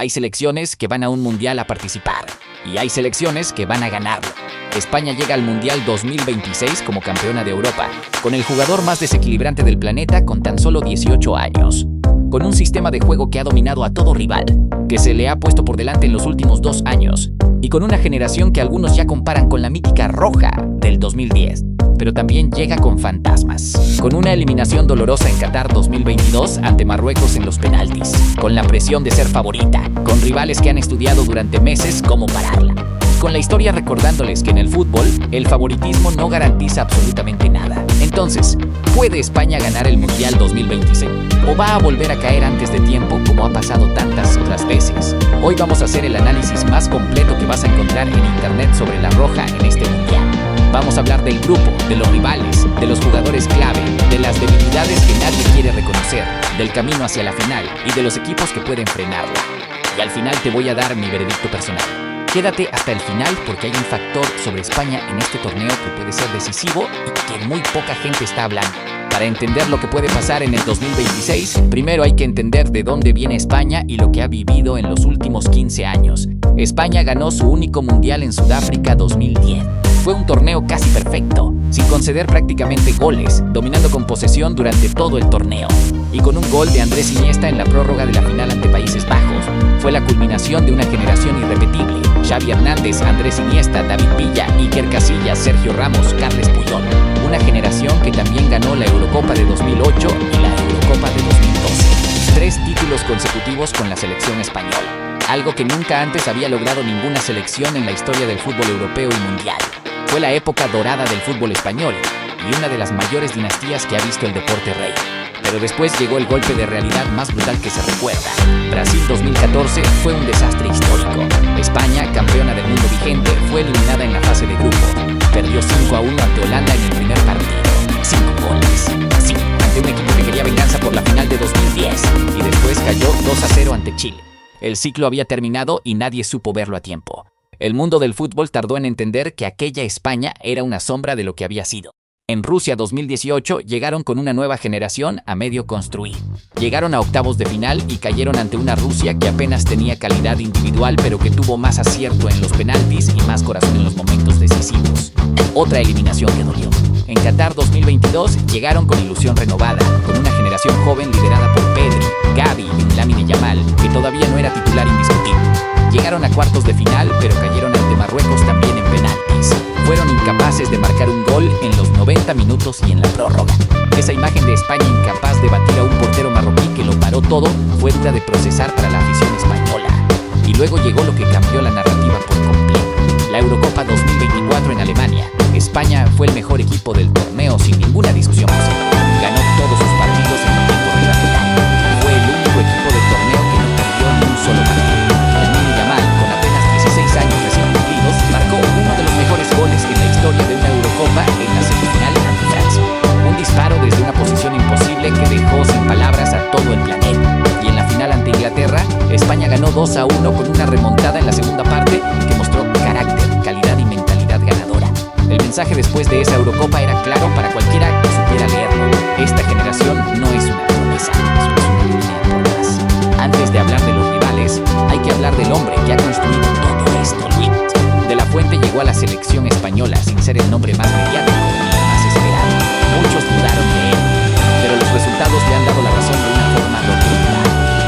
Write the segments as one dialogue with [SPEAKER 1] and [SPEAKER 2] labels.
[SPEAKER 1] Hay selecciones que van a un mundial a participar y hay selecciones que van a ganarlo. España llega al Mundial 2026 como campeona de Europa, con el jugador más desequilibrante del planeta con tan solo 18 años. Con un sistema de juego que ha dominado a todo rival, que se le ha puesto por delante en los últimos 2 años, y con una generación que algunos ya comparan con la mítica roja del 2010. Pero también llega con fantasmas, con una eliminación dolorosa en Qatar 2022 ante Marruecos en los penaltis, con la presión de ser favorita, con rivales que han estudiado durante meses cómo pararla, con la historia recordándoles que en el fútbol el favoritismo no garantiza absolutamente nada. Entonces, ¿puede España ganar el Mundial 2026? ¿O va a volver a caer antes de tiempo como ha pasado tantas otras veces? Hoy vamos a hacer el análisis más completo que vas a encontrar en internet sobre la roja en este Mundial. Vamos a hablar del grupo, de los rivales, de los jugadores clave, de las debilidades que nadie quiere reconocer, del camino hacia la final y de los equipos que pueden frenarla. Y al final te voy a dar mi veredicto personal. Quédate hasta el final porque hay un factor sobre España en este torneo que puede ser decisivo y que muy poca gente está hablando. Para entender lo que puede pasar en el 2026, primero hay que entender de dónde viene España y lo que ha vivido en los últimos 15 años. España ganó su único mundial en Sudáfrica 2010. Fue un torneo casi perfecto, sin conceder prácticamente goles, dominando con posesión durante todo el torneo. Y con un gol de Andrés Iniesta en la prórroga de la final ante Países Bajos. Fue la culminación de una generación irrepetible. Xavi Hernández, Andrés Iniesta, David Villa, Iker Casillas, Sergio Ramos, Carles Puyol. Una generación que también ganó la Eurocopa de 2008 y la Eurocopa de 2012. 3 títulos consecutivos con la selección española. Algo que nunca antes había logrado ninguna selección en la historia del fútbol europeo y mundial. Fue la época dorada del fútbol español y una de las mayores dinastías que ha visto el deporte rey. Pero después llegó el golpe de realidad más brutal que se recuerda. Brasil 2014 fue un desastre histórico. España, campeona del mundo vigente, fue eliminada en la fase de grupos. Perdió 5-1 ante Holanda en el primer partido. 5 goles. Sí, ante un equipo que quería venganza por la final de 2010. Y después cayó 2-0 ante Chile. El ciclo había terminado y nadie supo verlo a tiempo. El mundo del fútbol tardó en entender que aquella España era una sombra de lo que había sido. En Rusia 2018 llegaron con una nueva generación a medio construir. Llegaron a octavos de final y cayeron ante una Rusia que apenas tenía calidad individual pero que tuvo más acierto en los penaltis y más corazón en los momentos decisivos. Otra eliminación que dolió. En Qatar 2022 llegaron con ilusión renovada, con una generación joven liderada por Pedri, Gavi y Lamine Yamal, que todavía no era titular indiscutible. Llegaron a cuartos de final pero cayeron ante Marruecos también en penaltis. Fueron incapaces de marcar un gol en los 90 minutos y en la prórroga. Esa imagen de España incapaz de batir a un portero marroquí que lo paró todo fue dura de procesar para la afición española. Y luego llegó lo que cambió la narrativa por completo. La Eurocopa 2024 en Alemania. España fue el mejor equipo del torneo sin ninguna discusión posible. Ganó todos sus partidos en el tiempo reglamentario. Fue el único equipo del torneo que no perdió ni un solo partido. Lamine Yamal, con apenas 16 años recién cumplidos, marcó uno de los mejores goles en la historia de una Eurocopa en la semifinal ante Francia. Un disparo desde una posición imposible que dejó sin palabras a todo el planeta. Y en la final ante Inglaterra, España ganó 2-1 con una remontada en la segunda parte que mostró carácter, calidad y mentalidad ganadora. El mensaje después de esa Eurocopa era claro para cualquiera que supiera leerlo. Esta generación no es una promesa, es una línea por más. Antes de hablar de los rivales, hay que hablar del hombre que ha construido todo esto, Luis. De la Fuente llegó a la selección española sin ser el nombre más mediático ni el más esperado. Muchos dudaron de él, pero los resultados le han dado la razón de una forma rotunda.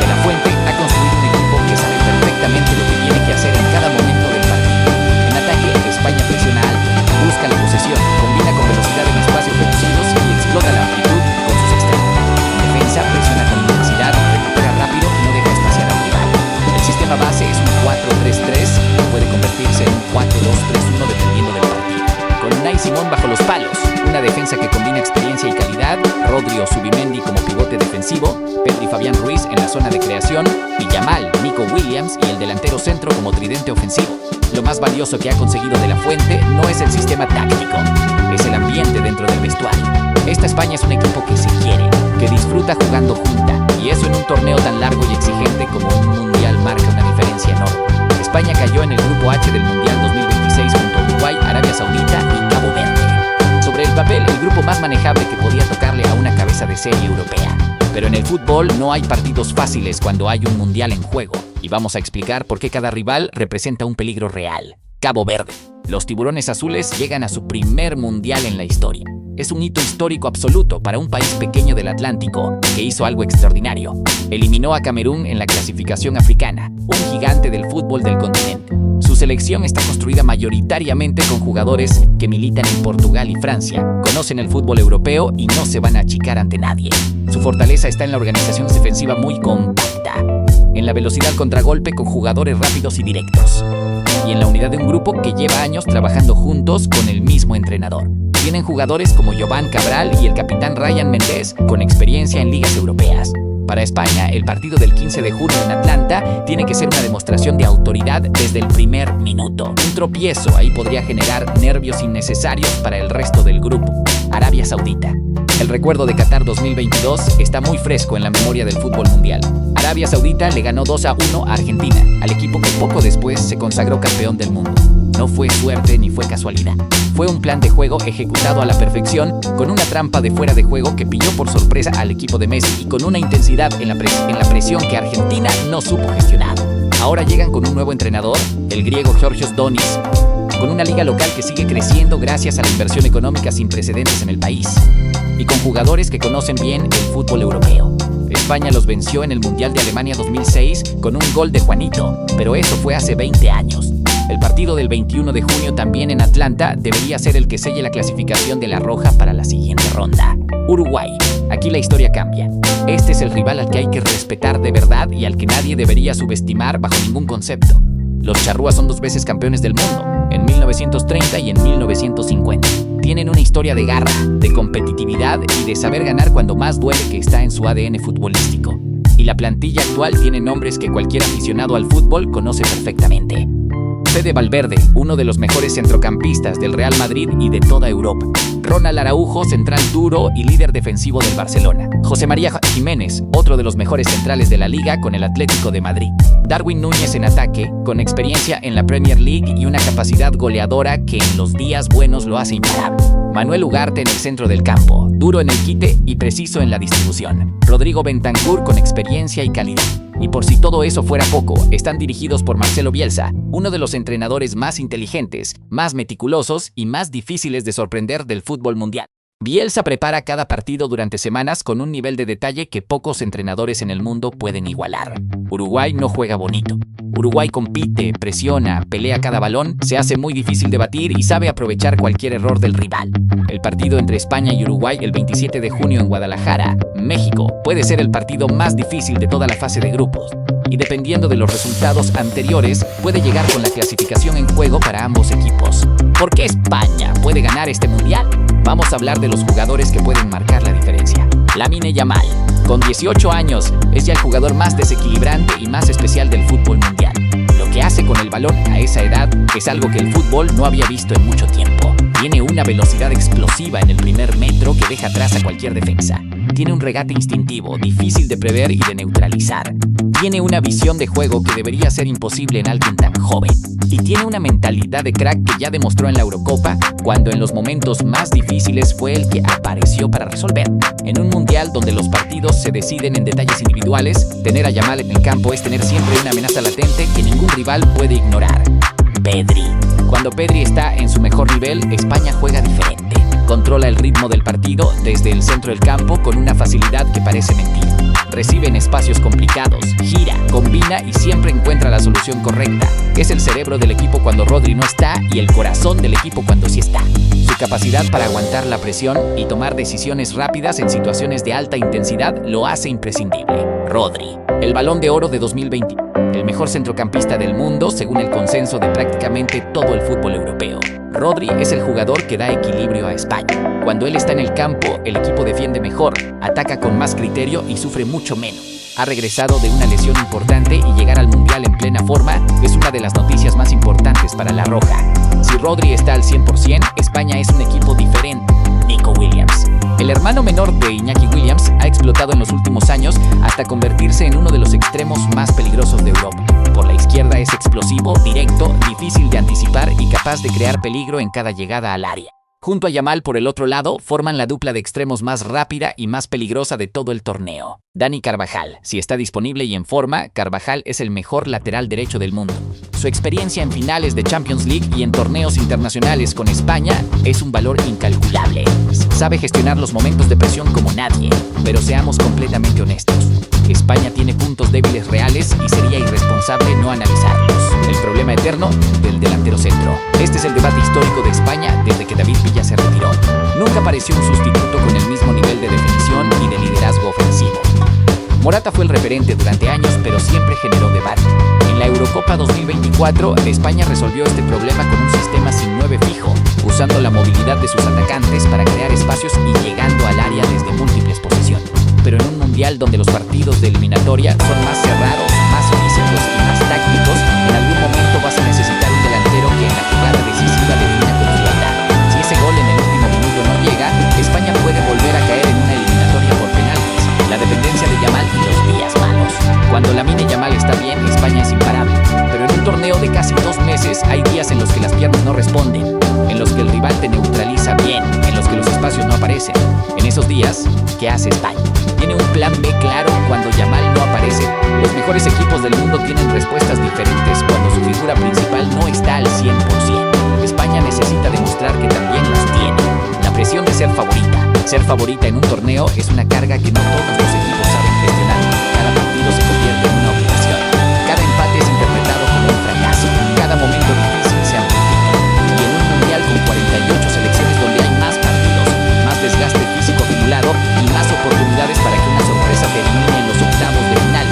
[SPEAKER 1] De la Fuente ha construido un equipo que sabe perfectamente lo que tiene que hacer en cada momento del partido. En ataque, España presiona alto, busca la posesión, combina con velocidad en espacios reducidos y explota la amplitud con sus extremos. En defensa, presiona con intensidad, recupera rápido y no deja espaciar al rival. El sistema base es un 4-3-3 que puede convertirse en un 4-2-3-1 dependiendo del partido. Con Unai Simón bajo los palos, una defensa que combina experiencia y calidad, Rodri o Zubimendi como pivote defensivo, Pedri y Fabián Ruiz en la zona de creación, y Yamal, Nico Williams y el delantero centro como tridente ofensivo. Lo más valioso que ha conseguido De la Fuente no es el sistema táctico, es el ambiente dentro del vestuario. Esta España es un equipo que se quiere, que disfruta jugando junta, y eso en un torneo tan largo y exigente como un mundial marca una diferencia enorme. España cayó en el grupo H del Mundial 2026 junto a Uruguay, Arabia Saudita y Cabo Verde. Sobre el papel, el grupo más manejable que podía tocarle a una cabeza de serie europea. Pero en el fútbol no hay partidos fáciles cuando hay un mundial en juego. y vamos a explicar por qué cada rival representa un peligro real. Cabo Verde. Los tiburones azules llegan a su primer mundial en la historia. Es un hito histórico absoluto para un país pequeño del Atlántico que hizo algo extraordinario. Eliminó a Camerún en la clasificación africana, un gigante del fútbol del continente. Su selección está construida mayoritariamente con jugadores que militan en Portugal y Francia, conocen el fútbol europeo y no se van a achicar ante nadie. Su fortaleza está en la organización defensiva muy compacta, en la velocidad al contragolpe con jugadores rápidos y directos, y en la unidad de un grupo que lleva años trabajando juntos con el mismo entrenador. Tienen jugadores como Jován Cabral y el capitán Ryan Méndez con experiencia en ligas europeas. Para España, el partido del 15 de junio en Atlanta tiene que ser una demostración de autoridad desde el primer minuto. Un tropiezo ahí podría generar nervios innecesarios para el resto del grupo. Arabia Saudita. El recuerdo de Qatar 2022 está muy fresco en la memoria del fútbol mundial. Arabia Saudita le ganó 2-1 a Argentina, al equipo que poco después se consagró campeón del mundo. No fue suerte ni fue casualidad. Fue un plan de juego ejecutado a la perfección, con una trampa de fuera de juego que pilló por sorpresa al equipo de Messi y con una intensidad en la presión que Argentina no supo gestionar. Ahora llegan con un nuevo entrenador, el griego Georgios Donis, con una liga local que sigue creciendo gracias a la inversión económica sin precedentes en el país, y con jugadores que conocen bien el fútbol europeo. España los venció en el Mundial de Alemania 2006 con un gol de Juanito, pero eso fue hace 20 años. El partido del 21 de junio también en Atlanta debería ser el que selle la clasificación de la Roja para la siguiente ronda. Uruguay. Aquí la historia cambia. Este es el rival al que hay que respetar de verdad y al que nadie debería subestimar bajo ningún concepto. Los charrúas son 2 veces campeones del mundo, en 1930 y en 1950. Tienen una historia de garra, de competitividad y de saber ganar cuando más duele, que está en su ADN futbolístico. Y la plantilla actual tiene nombres que cualquier aficionado al fútbol conoce perfectamente. Fede Valverde, uno de los mejores centrocampistas del Real Madrid y de toda Europa. Ronald Araujo, central duro y líder defensivo del Barcelona. José María Jiménez, otro de los mejores centrales de la liga con el Atlético de Madrid. Darwin Núñez en ataque, con experiencia en la Premier League y una capacidad goleadora que en los días buenos lo hace imparable. Manuel Ugarte en el centro del campo, duro en el quite y preciso en la distribución. Rodrigo Bentancur con experiencia y calidad. Y por si todo eso fuera poco, están dirigidos por Marcelo Bielsa, uno de los entrenadores más inteligentes, más meticulosos y más difíciles de sorprender del fútbol mundial. Bielsa prepara cada partido durante semanas con un nivel de detalle que pocos entrenadores en el mundo pueden igualar. Uruguay no juega bonito. Uruguay compite, presiona, pelea cada balón, se hace muy difícil de batir y sabe aprovechar cualquier error del rival. El partido entre España y Uruguay el 27 de junio en Guadalajara, México, puede ser el partido más difícil de toda la fase de grupos. Y dependiendo de los resultados anteriores, puede llegar con la clasificación en juego para ambos equipos. ¿Por qué España puede ganar este mundial? Vamos a hablar de los jugadores que pueden marcar la diferencia. Lamine Yamal, con 18 años, es ya el jugador más desequilibrante y más especial del fútbol mundial. Lo que hace con el balón a esa edad es algo que el fútbol no había visto en mucho tiempo. Tiene una velocidad explosiva en el primer metro que deja atrás a cualquier defensa. Tiene un regate instintivo, difícil de prever y de neutralizar. Tiene una visión de juego que debería ser imposible en alguien tan joven. Y tiene una mentalidad de crack que ya demostró en la Eurocopa, cuando en los momentos más difíciles fue el que apareció para resolver. En un mundial donde los partidos se deciden en detalles individuales, tener a Yamal en el campo es tener siempre una amenaza latente que ningún rival puede ignorar. Pedri. Cuando Pedri está en su mejor nivel, España juega diferente. Controla el ritmo del partido desde el centro del campo con una facilidad que parece mentira. Recibe en espacios complicados, gira, combina y siempre encuentra la solución correcta. Es el cerebro del equipo cuando Rodri no está y el corazón del equipo cuando sí está. Su capacidad para aguantar la presión y tomar decisiones rápidas en situaciones de alta intensidad lo hace imprescindible. Rodri, el Balón de Oro de 2020, el mejor centrocampista del mundo según el consenso de prácticamente todo el fútbol europeo. Rodri es el jugador que da equilibrio a España. Cuando él está en el campo, el equipo defiende mejor, ataca con más criterio y sufre mucho menos. Ha regresado de una lesión importante y llegar al Mundial en plena forma es una de las noticias más importantes para la Roja. Si Rodri está al 100%, España es un equipo diferente. Nico Williams. El hermano menor de Iñaki Williams ha explotado en los últimos años hasta convertirse en uno de los extremos más peligrosos de Europa. Por la izquierda es explosivo, directo, difícil de anticipar y capaz de crear peligro en cada llegada al área. Junto a Yamal por el otro lado, forman la dupla de extremos más rápida y más peligrosa de todo el torneo. Dani Carvajal, si está disponible y en forma, Carvajal es el mejor lateral derecho del mundo. Su experiencia en finales de Champions League y en torneos internacionales con España es un valor incalculable. Sabe gestionar los momentos de presión como nadie, pero seamos completamente honestos. España tiene puntos débiles reales y sería irresponsable no analizarlos. El problema eterno del delantero centro. Este es el debate histórico de España desde que David Villa se retiró. Nunca apareció un sustituto con el mismo nivel de definición y de liderazgo ofensivo. Morata fue el referente durante años, pero siempre generó debate. En la Eurocopa 2024, España resolvió este problema con un sistema sin 9 fijo, usando la movilidad de sus atacantes para crear espacios y llegando al área desde múltiples posiciones. Pero en un mundial donde los partidos de eliminatoria son más cerrados, más físicos y más tácticos, en algún momento vas a necesitar un delantero que en la jugada decisiva defina con frialdad. Si ese gol en el último minuto no llega, España puede volver a caer en una eliminatoria por penaltis. La dependencia de Yamal y los días malos. Cuando Lamine Yamal está bien, España es imparable. Pero en un torneo de casi 2 meses hay días en los que las piernas no responden, en los que el rival te neutraliza bien, en los que los espacios no aparecen. En esos días, ¿qué hace España? Tiene un plan B claro cuando Yamal no aparece. Los mejores equipos del mundo tienen respuestas diferentes cuando su figura principal no está al 100%. España necesita demostrar que también las tiene. La presión de ser favorita. Ser favorita en un torneo es una carga que no todos los equipos saben gestionar. Cada partido se convierte en una obligación. Cada empate es interpretado como un fracaso. Cada momento difícil se amplifica. Y en un mundial con 48 selecciones donde hay más partidos, más desgaste físico acumulado y más oportunidades para que una sorpresa termine en los octavos de final.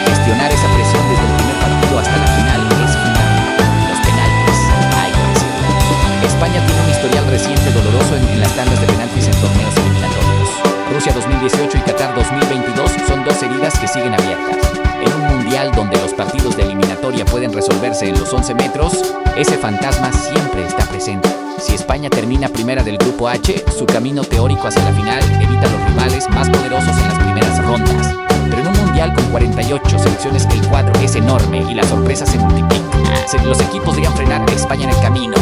[SPEAKER 1] Gestionar esa presión desde el primer partido hasta la final es fundamental. Los penaltis, hay que decirlo. España tiene un historial reciente doloroso en las tandas de penaltis en torneos eliminatorios. Rusia 2018 y Qatar 2022 son 2 heridas que siguen abiertas. En un mundial donde los partidos de eliminatoria pueden resolverse en los 11 metros, ese fantasma siempre está presente. Si España termina primera del grupo H, su camino teórico hacia la final evita a los rivales más poderosos en las primeras rondas. Pero en un mundial con 48 selecciones el cuadro es enorme y las sorpresas se multiplican. Los equipos deberían frenar a España en el camino.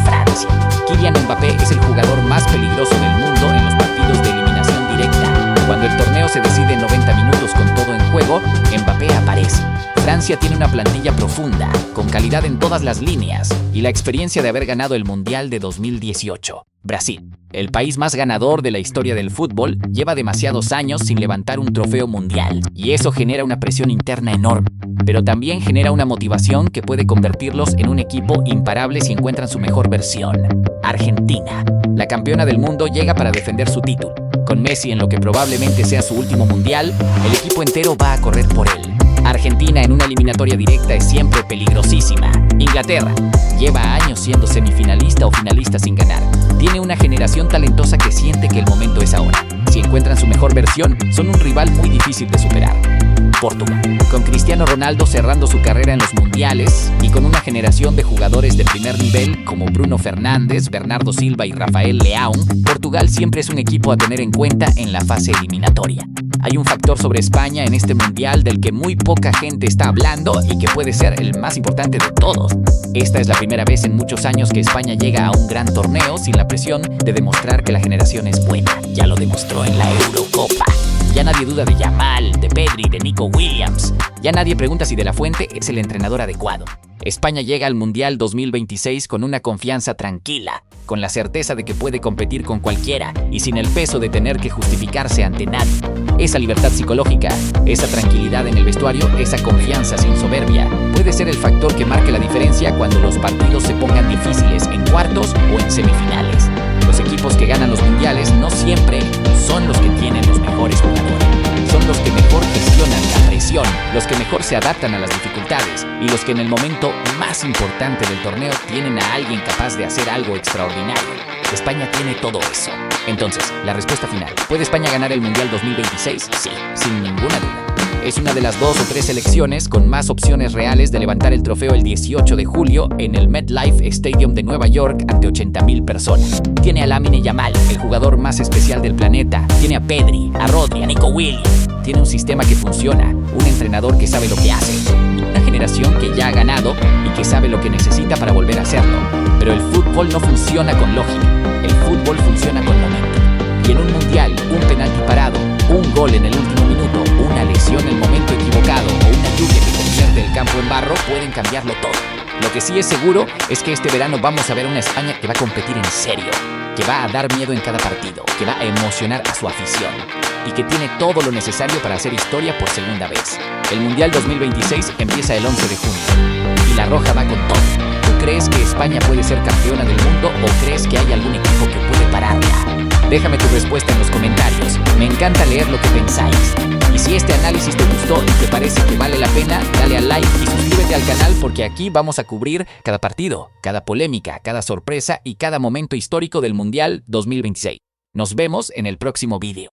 [SPEAKER 1] Francia. Kylian Mbappé es el jugador más peligroso del mundo en los partidos de eliminación directa. Cuando el torneo se decide en 90 minutos con todo en juego, Mbappé aparece. Francia tiene una plantilla profunda, con calidad en todas las líneas, y la experiencia de haber ganado el Mundial de 2018. Brasil, el país más ganador de la historia del fútbol, lleva demasiados años sin levantar un trofeo mundial, y eso genera una presión interna enorme. Pero también genera una motivación que puede convertirlos en un equipo imparable si encuentran su mejor versión. Argentina, la campeona del mundo, llega para defender su título. Con Messi en lo que probablemente sea su último mundial, el equipo entero va a correr por él. Argentina en una eliminatoria directa es siempre peligrosísima. Inglaterra lleva años siendo semifinalista o finalista sin ganar. Tiene una generación talentosa que siente que el momento es ahora. Si encuentran su mejor versión, son un rival muy difícil de superar. Portugal, con Cristiano Ronaldo cerrando su carrera en los mundiales y con una generación de jugadores de primer nivel como Bruno Fernández, Bernardo Silva y Rafael Leão, Portugal siempre es un equipo a tener en cuenta en la fase eliminatoria. Hay un factor sobre España en este mundial del que muy poca gente está hablando y que puede ser el más importante de todos. Esta es la primera vez en muchos años que España llega a un gran torneo sin la presión de demostrar que la generación es buena. Ya lo demostró en la Eurocopa. Ya nadie duda de Yamal, de Pedri, de Nico Williams. Ya nadie pregunta si De La Fuente es el entrenador adecuado. España llega al Mundial 2026 con una confianza tranquila, con la certeza de que puede competir con cualquiera y sin el peso de tener que justificarse ante nadie. Esa libertad psicológica, esa tranquilidad en el vestuario, esa confianza sin soberbia, puede ser el factor que marque la diferencia cuando los partidos se pongan difíciles en cuartos o en semifinales. Los equipos que ganan los mundiales no siempre son los que tienen los mejores jugadores. Son los que mejor gestionan la presión, los que mejor se adaptan a las dificultades y los que en el momento más importante del torneo tienen a alguien capaz de hacer algo extraordinario. España tiene todo eso. Entonces, la respuesta final. ¿Puede España ganar el Mundial 2026? Sí, sin ninguna duda. Es una de las 2 o 3 selecciones con más opciones reales de levantar el trofeo el 18 de julio en el MetLife Stadium de Nueva York ante 80,000 personas. Tiene a Lamine Yamal, el jugador más especial del planeta. Tiene a Pedri, a Rodri, a Nico Williams. Tiene un sistema que funciona, un entrenador que sabe lo que hace. Una generación que ya ha ganado y que sabe lo que necesita para volver a hacerlo. Pero el fútbol no funciona con lógica, el fútbol funciona con momento. Y en un mundial, un penalti parado, un gol en el último minuto, una lesión en el momento equivocado o una lluvia que convierte el campo en barro pueden cambiarlo todo. Lo que sí es seguro es que este verano vamos a ver una España que va a competir en serio, que va a dar miedo en cada partido, que va a emocionar a su afición y que tiene todo lo necesario para hacer historia por segunda vez. El Mundial 2026 empieza el 11 de junio y la Roja va con todo. ¿Tú crees que España puede ser campeona del mundo o crees que hay algún equipo que puede pararla? Déjame tu respuesta en los comentarios. Me encanta leer lo que pensáis. Y si este análisis te gustó y te parece que vale la pena, dale al like y suscríbete al canal porque aquí vamos a cubrir cada partido, cada polémica, cada sorpresa y cada momento histórico del Mundial 2026. Nos vemos en el próximo vídeo.